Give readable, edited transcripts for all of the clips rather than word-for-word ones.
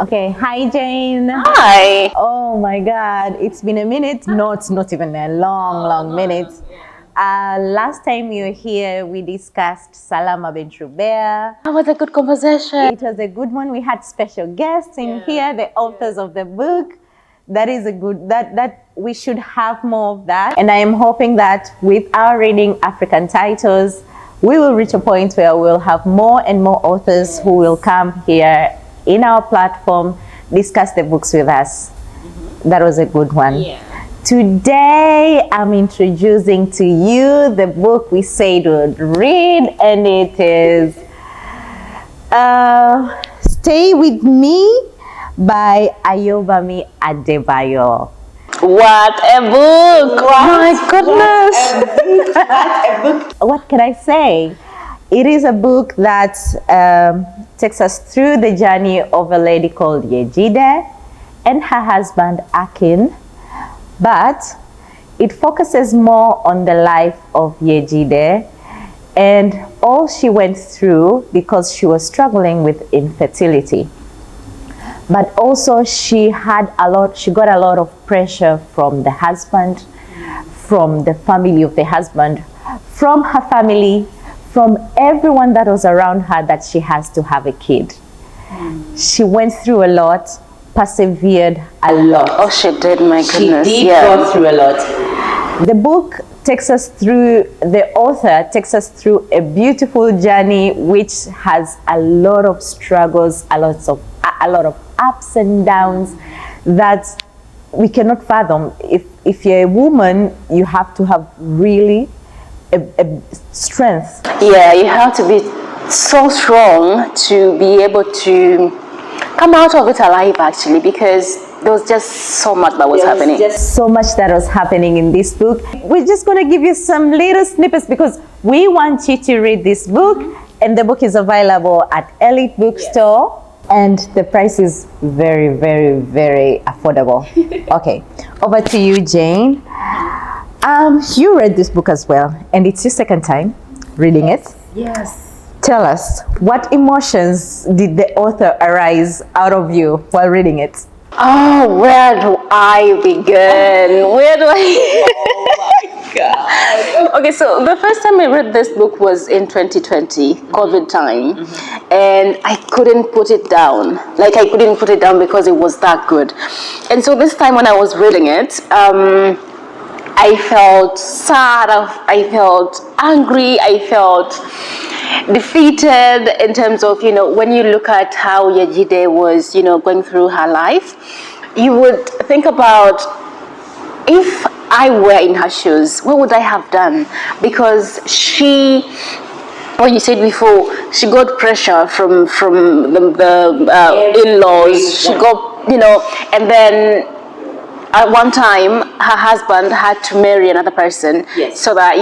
Okay, hi Jane. Hi. Oh my God, it's been a minute. No, it's not even a long minute. Last time you were here, we discussed Salama bin Rubeya. That was a good conversation. It was a good one. We had special guests in here, the authors of the book. That is a good, that we should have more of that. And I am hoping that with our reading African titles, we will reach a point where we'll have more and more authors who will come here in our platform, discuss the books with us. That was a good one. Yeah. Today, I'm introducing to you the book we said we'd read, and it is Stay With Me by Ayobami Adebayo. What a book! My goodness! What a book! What can I say? It is a book that takes us through the journey of a lady called Yejide and her husband Akin, but it focuses more on the life of Yejide and all she went through because she was struggling with infertility. But also she got a lot of pressure from the husband, from the family of the husband, from her family, from everyone that was around her, that she has to have a kid. She went through a lot, persevered a lot. Oh, she did, my goodness. She did go through a lot. The book takes us through, the author takes us through a beautiful journey which has a lot of struggles, a lot of ups and downs that we cannot fathom. If you're a woman, you have to have really a strength. Yeah, you have to be so strong to be able to come out of it alive, actually, because there was just so much that was happening. Just so much that was happening in this book. We're just going to give you some little snippets because we want you to read this book, and the book is available at Elite Bookstore. And the price is very, very, very affordable. Okay, over to you, Jane. You read this book as well, and it's your second time reading it. Yes. Tell us, what emotions did the author arise out of you while reading it? Oh, where do I begin? Where do I... Oh my God. Okay, so the first time I read this book was in 2020, COVID time, and I couldn't put it down. Like, I couldn't put it down because it was that good. And so this time when I was reading it, I felt sad, I felt angry, I felt defeated in terms of, when you look at how Yejide was, going through her life, you would think about, if I were in her shoes, what would I have done? Because she, what you said before, she got pressure from the in-laws. She got, and then at one time, her husband had to marry another person so that,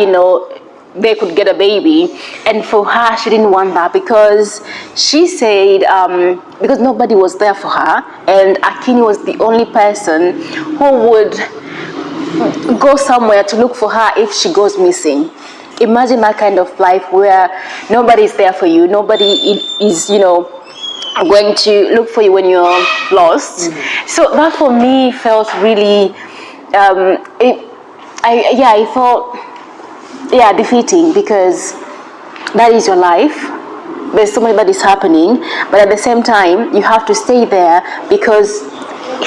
they could get a baby. And for her, she didn't want that because she said, because nobody was there for her, and Akin was the only person who would go somewhere to look for her if she goes missing. Imagine that kind of life where nobody's there for you, nobody is, going to look for you when you're lost. So that for me felt really, I felt defeating, because that is your life. There's so much that is happening, but at the same time, you have to stay there because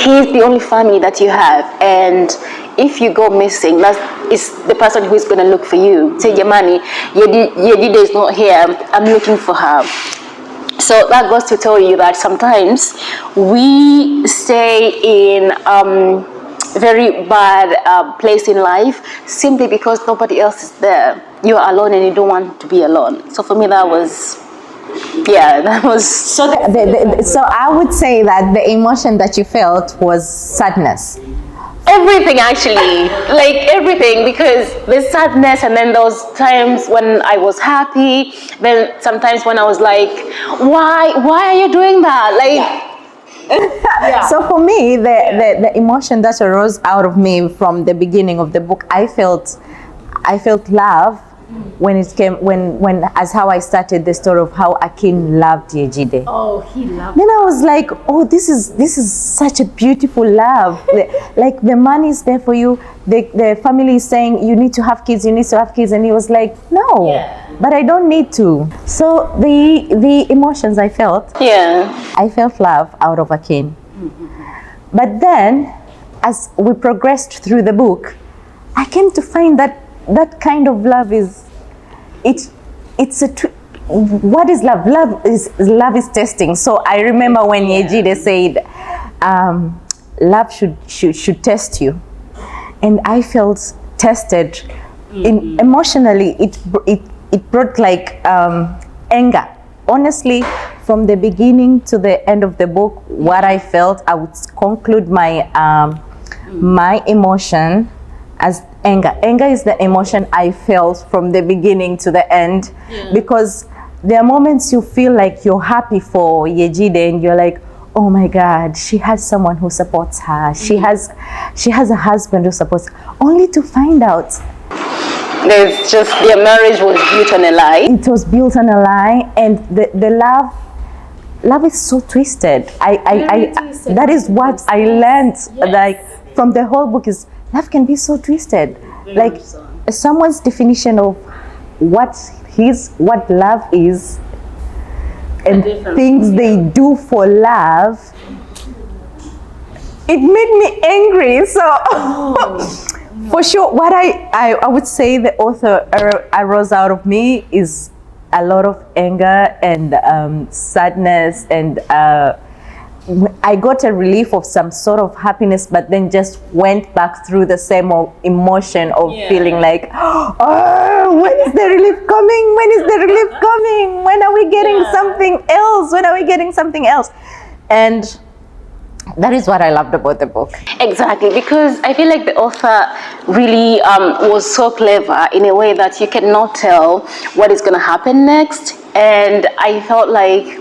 he's the only family that you have, and if you go missing, that is the person who is going to look for you. Say, Yamani, Yejide is not here, I'm looking for her. So that goes to tell you that sometimes we stay in very bad place in life simply because nobody else is there. You're alone and you don't want to be alone. So for me, that was, So so I would say that the emotion that you felt was sadness. Everything, actually, like everything, because there's sadness, and then those times when I was happy, then sometimes when I was like, why are you doing that? Like, So for me, the emotion that arose out of me from the beginning of the book, I felt love, when it came, when as how I started the story of how Akin loved Yejide. Oh, he loved. Then I was like, oh, this is such a beautiful love. Like the man is there for you. The family is saying you need to have kids, and he was like, no, but I don't need to. So the emotions I felt, I felt love out of Akin. But then, as we progressed through the book, I came to find that that kind of love is, what is love? Love is testing. So I remember when Yejide said, love should test you, and I felt tested. Emotionally, it brought like anger. Honestly, from the beginning to the end of the book, what I felt, I would conclude my my emotion as anger. Anger is the emotion I felt from the beginning to the end, because there are moments you feel like you're happy for Yejide, and you're like, oh my God, she has someone who supports her. She has a husband who supports her, only to find out there's just, their marriage was built on a lie. It was built on a lie, and the love is so twisted. That is what I learned, like from the whole book, is love can be so twisted. Like someone's definition of what love is, and things they do for love, it made me angry. So for sure, what I would say the author arose out of me is a lot of anger and sadness, and I got a relief of some sort of happiness, but then just went back through the same emotion of feeling like, oh, when is the relief coming? When is the relief coming? When are we getting something else? When are we getting something else? And that is what I loved about the book. Exactly, because I feel like the author really was so clever in a way that you cannot tell what is going to happen next. And I felt like,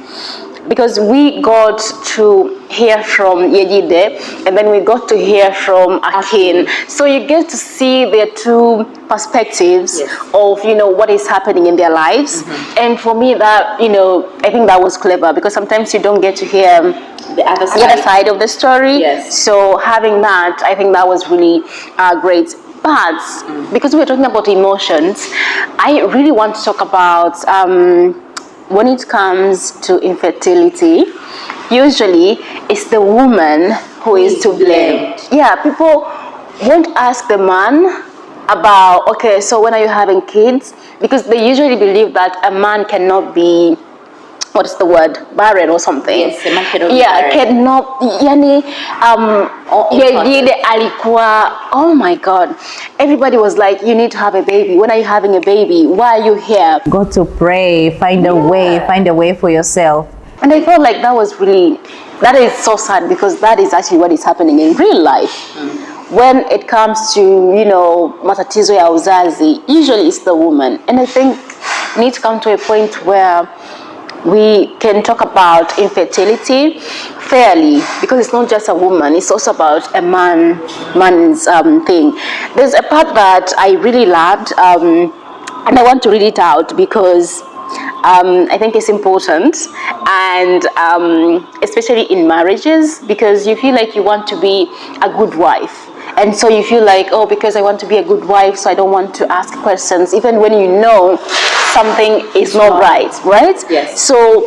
because we got to hear from Yejide, and then we got to hear from Akin. So you get to see their two perspectives of, what is happening in their lives. And for me, that, I think that was clever, because sometimes you don't get to hear the other side of the story. So having that, I think that was really great. But because we're talking about emotions, I really want to talk about when it comes to infertility, usually it's the woman who is to blame. Yeah, people won't ask the man about, okay, so when are you having kids? Because they usually believe that a man cannot be, what's the word, barren or something. Yes, a man cannot be barren. Cannot, Yejide alikuwa, oh my God. Everybody was like, you need to have a baby. When are you having a baby? Why are you here? Go to pray, find a way for yourself. And I felt like that was really, that is so sad, because that is actually what is happening in real life. When it comes to, matatizo ya uzazi, usually it's the woman. And I think we need to come to a point where we can talk about infertility fairly, because it's not just a woman, it's also about a man's thing. There's a part that I really loved, and I want to read it out because I think it's important, and especially in marriages, because you feel like you want to be a good wife. And so you feel like, oh, because I want to be a good wife, so I don't want to ask questions, even when you know something is not right? Yes. So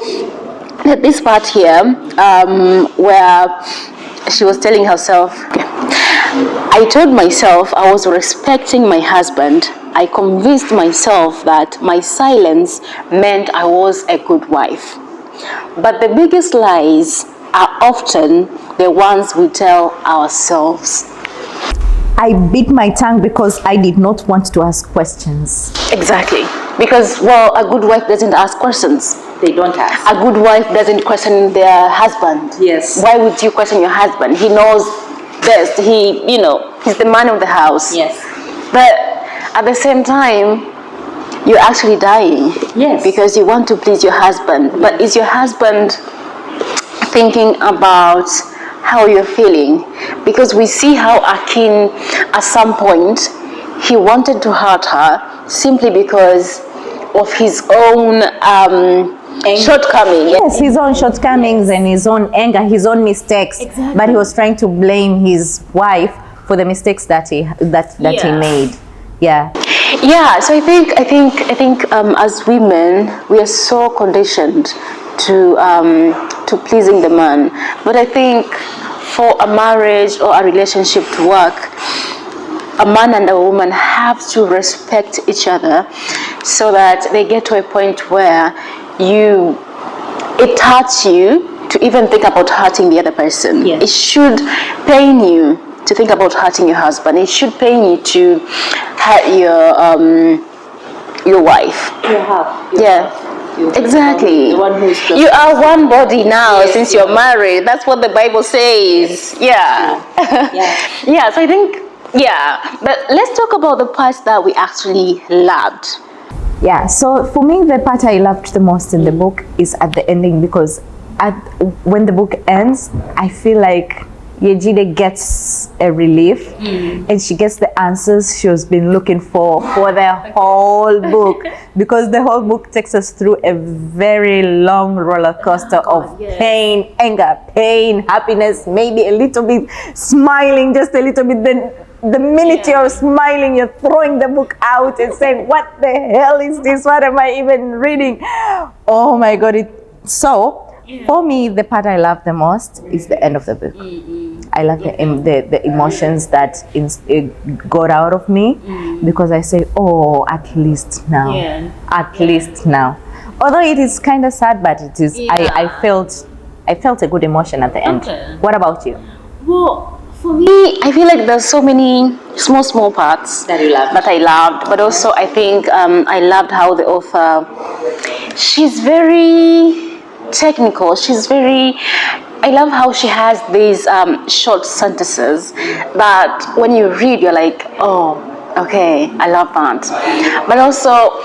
this part here, where she was telling herself, I told myself I was respecting my husband. I convinced myself that my silence meant I was a good wife. But the biggest lies are often the ones we tell ourselves. I bit my tongue because I did not want to ask questions. Exactly. Because, well, a good wife doesn't ask questions. They don't ask. A good wife doesn't question their husband. Yes. Why would you question your husband? He knows best. He's the man of the house. Yes. But at the same time, you're actually dying. Yes. Because you want to please your husband. Yes. But is your husband thinking about how you're feeling? Because we see how Akin, at some point, he wanted to hurt her simply because of his own shortcoming. Yes, his own shortcomings and his own anger, his own mistakes. Exactly. But he was trying to blame his wife for the mistakes that he made. Yeah. Yeah, so I think as women we are so conditioned to pleasing the man, but I think for a marriage or a relationship to work, a man and a woman have to respect each other, so that they get to a point where it hurts you to even think about hurting the other person. Yes. It should pain you to think about hurting your husband. It should pain you to hurt your wife. Exactly. The one who's you are one body now, since you're married. That's what the Bible says. Yeah. Yeah. So I think, but let's talk about the parts that we actually loved. Yeah, so for me, the part I loved the most in the book is at the ending, because when the book ends, I feel like Yejide gets a relief, and she gets the answers she has been looking for the whole book, because the whole book takes us through a very long roller coaster of pain, anger, pain, happiness, maybe a little bit smiling, just a little bit. Then the minute you're smiling, you're throwing the book out and saying, what the hell is this? What am I even reading? Oh my God. For me, the part I love the most is the end of the book. I love the emotions that it got out of me, because I say, oh, at least now. At least now. Although it is kind of sad, but it is. I felt a good emotion at the end. What about you? Well, for me, I feel like there's so many small parts that I loved, but also I think I loved how the author, she's very technical. I love how she has these short sentences that when you read, you're like, oh, okay, I love that. But also,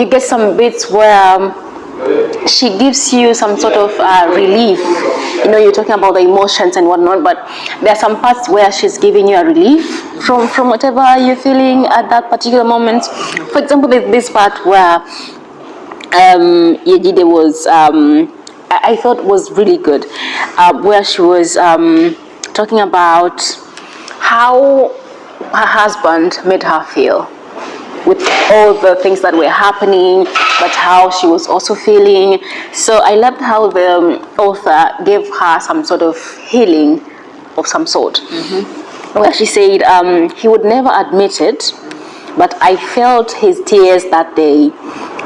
you get some bits where she gives you some sort of relief. You're talking about the emotions and whatnot, but there are some parts where she's giving you a relief from whatever you're feeling at that particular moment. For example, there's this part where Yejide was, I thought was really good, where she was talking about how her husband made her feel with all the things that were happening, but how she was also feeling. So I loved how the author gave her some sort of healing of some sort, where she said he would never admit it, but I felt his tears that day.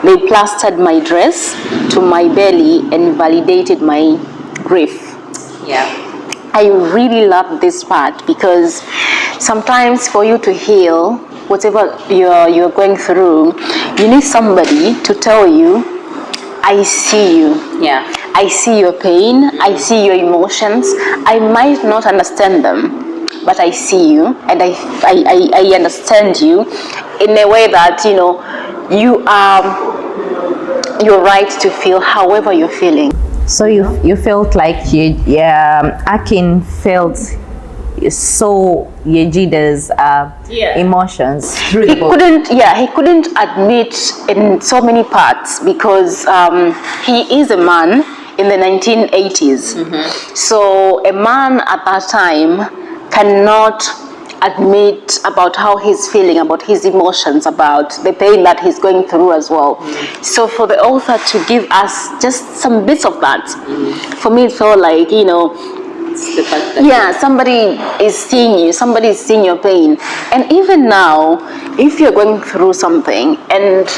They plastered my dress to my belly and validated my grief. I really love this part, because sometimes for you to heal whatever you're going through, you need somebody to tell you, I see you. I see your pain. I see your emotions. I might not understand them, but I see you, and I understand you in a way that you're right to feel however you're feeling. So you felt like Akin felt Yejide's emotions through the book. He couldn't admit in so many parts, because he is a man in the 1980s. So a man at that time cannot admit about how he's feeling, about his emotions, about the pain that he's going through as well. So for the author to give us just some bits of that, for me it felt like, somebody is seeing you, somebody is seeing your pain. And even now, if you're going through something and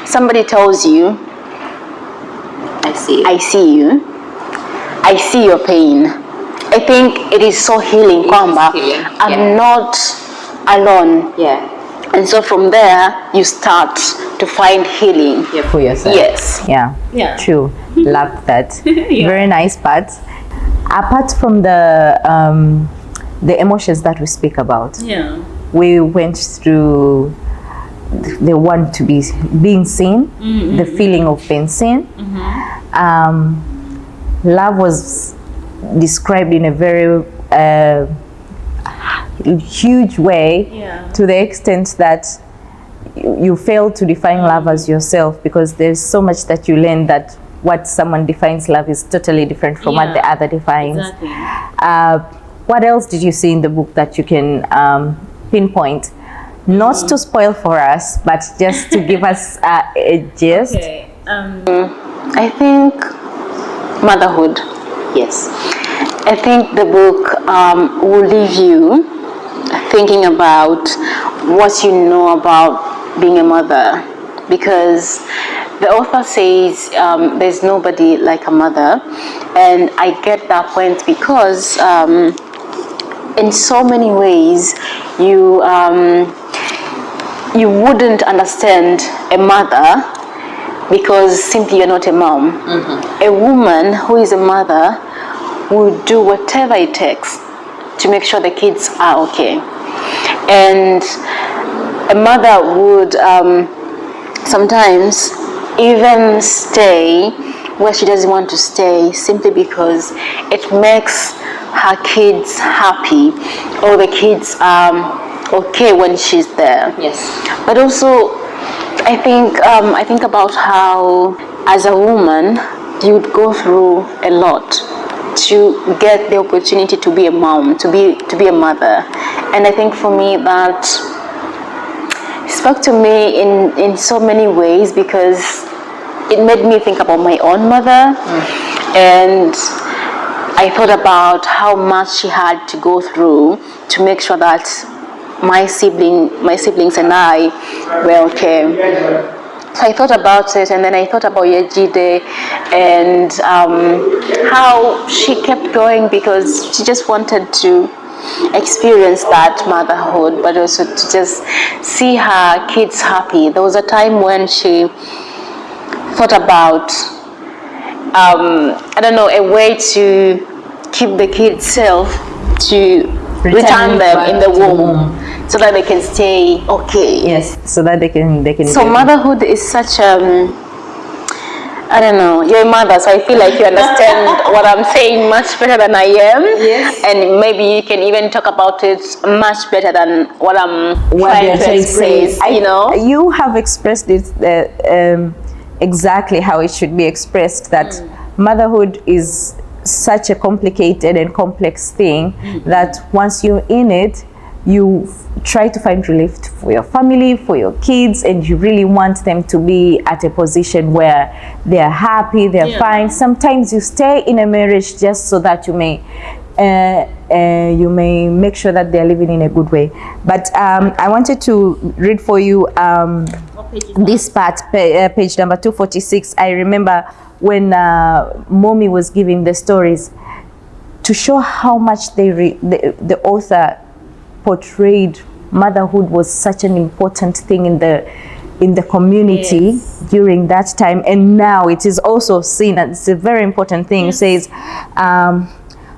somebody tells you, I see you, I see your pain, I think it is so healing, kwamba I'm not alone. And so from there, you start to find healing for yourself. Yes. True. Love that. Very nice part. Apart from the emotions that we speak about, we went through the want to be being seen, the feeling of being seen. Love was described in a very huge way, to the extent that you fail to define love as yourself, because there's so much that you learn that what someone defines love is totally different from what the other defines. Exactly. What else did you see in the book that you can pinpoint? Not to spoil for us, but just to give us a gist. Okay. I think motherhood. Yes. I think the book will leave you thinking about what you know about being a mother, because the author says there's nobody like a mother, and I get that point because in so many ways you wouldn't understand a mother because simply you're not a mom. A woman who is a mother will do whatever it takes to make sure the kids are okay. And a mother would sometimes even stay where she doesn't want to stay simply because it makes her kids happy, or the kids okay when she's there. Yes. But also I think about how as a woman you would go through a lot to get the opportunity to be a mom, to be a mother. And I think for me that spoke to me in so many ways, because it made me think about my own mother, and I thought about how much she had to go through to make sure that my siblings and I were okay. So I thought about it, and then I thought about Yejide and how she kept going because she just wanted to experience that motherhood, but also to just see her kids happy. There was a time when she thought about a way to keep the kids safe, to return them in the womb so that they can stay okay. Yes, so that they can. So motherhood is such you're a mother, so I feel like you understand what I'm saying much better than I am. Yes. And maybe you can even talk about it much better than what I'm trying to express. You have expressed it exactly how it should be expressed, that motherhood is such a complicated and complex thing that once you're in it, you try to find relief for your family, for your kids, and you really want them to be at a position where they're happy, they're fine. Sometimes you stay in a marriage just so that you may make sure that they're living in a good way. But I wanted to read for you this part, page number 246. I remember when Mommy was giving the stories, to show how much the author portrayed motherhood was such an important thing in the community during that time, and now it is also seen as it's a very important thing. It says,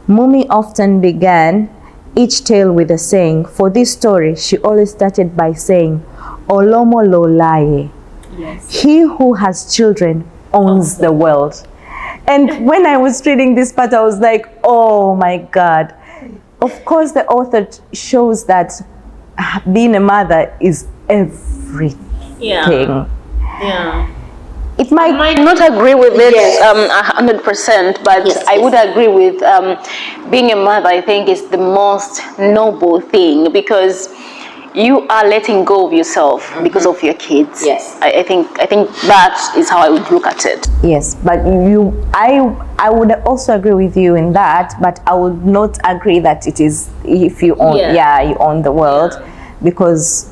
Mummy often began each tale with a saying. For this story, she always started by saying, Olomo lo laye. Yes. He who has children owns the world. And when I was reading this part, I was like, oh my God. Of course, the author shows that being a mother is everything. It I might not agree with it 100%, but I would agree with being a mother. I think is the most noble thing, because you are letting go of yourself because of your kids. Yes, I think that is how I would look at it. Yes, but I would also agree with you in that, but I would not agree that it is if you own you own the world, because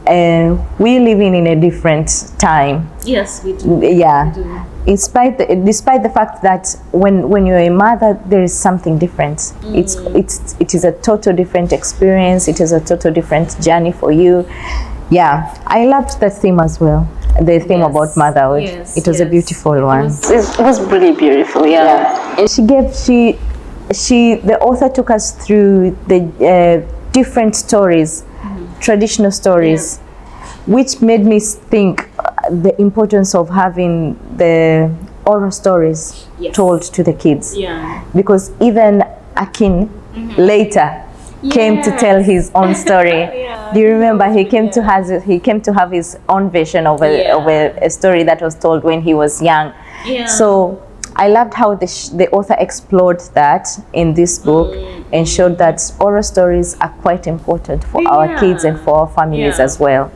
we're living in a different time. Yes, we do. Yeah. We do. Despite the fact that when you're a mother, there is something different. It is a total different experience. It is a total different journey for you. Yeah, I loved that theme as well. The theme about motherhood. It was a beautiful one. It was really beautiful. Yeah. And the author took us through the different stories, traditional stories, which made me think the importance of having the oral stories told to the kids. Yeah. Because even Akin later came to tell his own story. Do you remember he came to have his own version of a story that was told when he was young. So I loved how the author explored that in this book and showed that oral stories are quite important for our kids and for our families as well.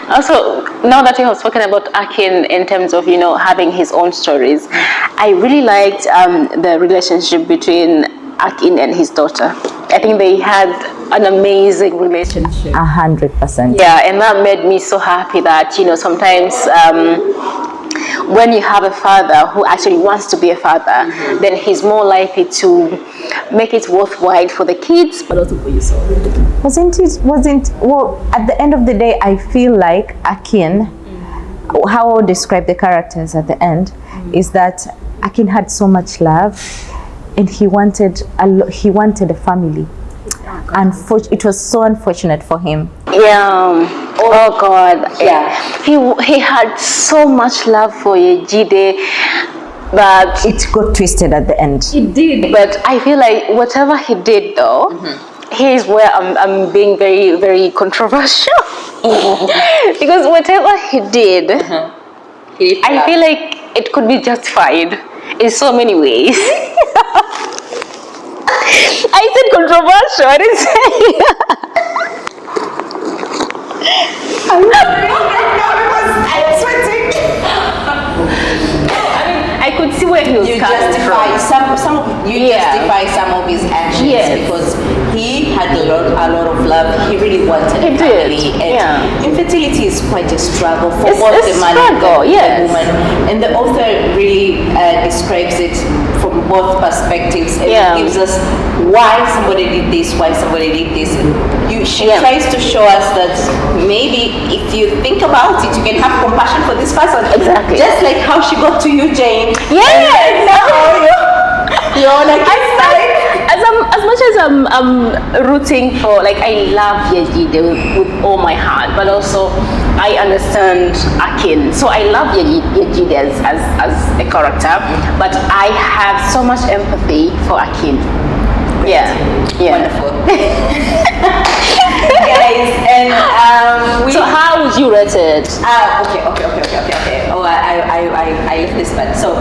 Also, now that you have spoken about Akin in terms of, having his own stories, I really liked the relationship between Akin and his daughter. I think they had an amazing relationship. 100%. Yeah, and that made me so happy that, sometimes when you have a father who actually wants to be a father, then he's more likely to make it worthwhile for the kids, but also for yourself. Well, at the end of the day, I feel like Akin, how I would describe the characters at the end, is that Akin had so much love and he wanted a family. It was so unfortunate for him. Yeah. Oh God. Yeah. He had so much love for Yejide, but it got twisted at the end. It did. But I feel like whatever he did, though, here's where I'm being very, very controversial. Because whatever he did, I feel like it could be justified in so many ways. I said controversial, I didn't say. I'm sweating. I could see where he was coming from. Justify some of his actions because he had a lot of love. He really wanted a family. And infertility is quite a struggle for both the man and the woman. And the author really describes it from both perspectives and it gives us why somebody did this, why somebody did this. She tries to show us that maybe if you think about it, you can have compassion for this person. Exactly. Just like how she got to you, Jane. Yes. You're like, as much as I'm rooting for, like, I love Yejide with all my heart, but also I understand Akin. So I love Yejide as a character, but I have so much empathy for Akin. Yeah. Wonderful. Guys, and so how would you rate it? Okay. Oh, I left this part. So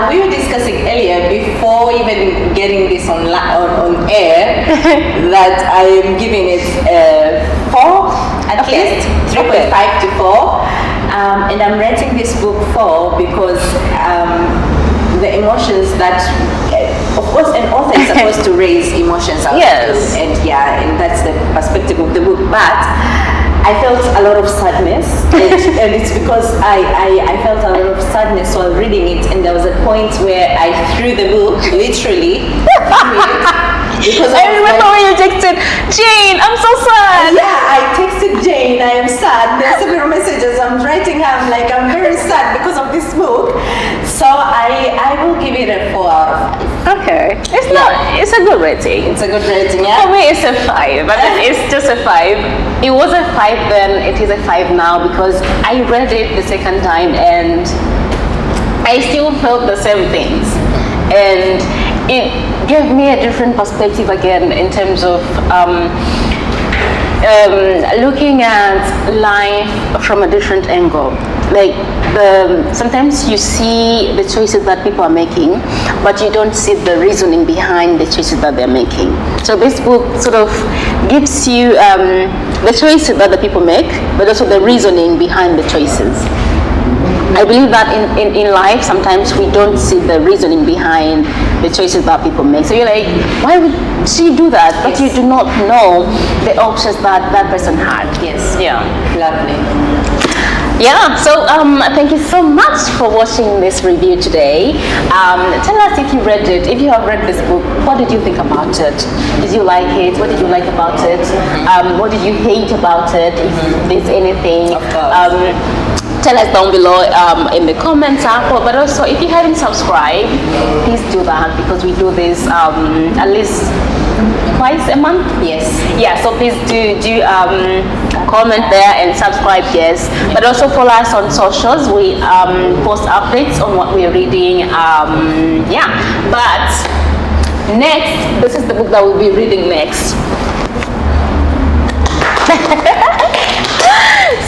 we were discussing earlier before even getting this on air that I am giving it 4 at least 3.5 to 4, and I'm rating this book 4 because the emotions that. Of course, an author is supposed to raise emotions out of you, and that's the perspective of the book. But I felt a lot of sadness, and it's because I felt a lot of sadness while reading it, and there was a point where I threw the book, literally. Because I remember when you texted, Jane, I'm so sad. Yeah, I texted Jane, I am sad. There's several messages I'm writing her. I'm like, I'm very sad because of this book. So I will give it a 4 out of 5. Okay. It's a good rating. It's a good rating, yeah? For me, it's a 5, but it's just a 5. It was a 5 then, it is a 5 now because I read it the second time and I still felt the same things. And it gave me a different perspective again in terms of looking at life from a different angle. Like sometimes you see the choices that people are making, but you don't see the reasoning behind the choices that they're making. So this book sort of gives you the choices that the people make, but also the reasoning behind the choices. I believe that in life, sometimes we don't see the reasoning behind the choices that people make. So you're like, why would she do that? But you do not know the options that that person had. Yes. Yeah. Lovely. Yeah, so thank you so much for watching this review today. Tell us if you read it, if you have read this book, what did you think about it? Did you like it? What did you like about it? What did you hate about it? If there's anything. Of course. Tell us down below in the comments, but also if you haven't subscribed, please do that because we do this at least twice a month. Yes. Yeah, so please do comment there and subscribe, yes. But also follow us on socials. We post updates on what we're reading. Yeah, but Next, this is the book that we'll be reading next.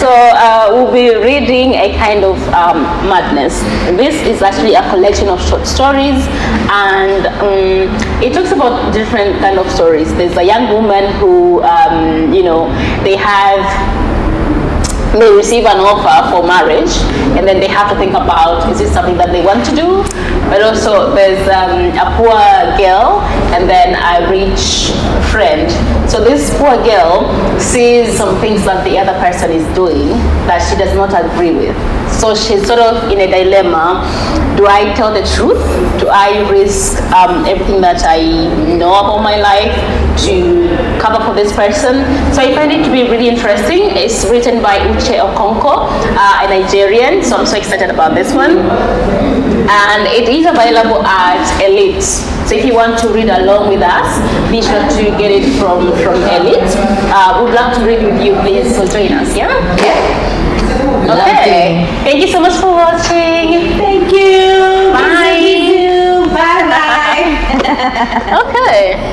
So we'll be reading a kind of madness. This is actually a collection of short stories, and it talks about different kind of stories. There's a young woman who, they receive an offer for marriage, and then they have to think about, is it something that they want to do? But also there's a poor girl and then a rich friend. So this poor girl sees some things that the other person is doing that she does not agree with. So she's sort of in a dilemma. Do I tell the truth? Do I risk everything that I know about my life to cover for this person? So I find it to be really interesting. It's written by Uche Okonkwo, a Nigerian. So I'm so excited about this one. And it is available at Elite. So if you want to read along with us, be sure to get it from Elite. We'd love to read with you, please. So join us, yeah? Yeah. Okay. Thank you so much for watching. Thank you. Bye. Bye bye. Okay.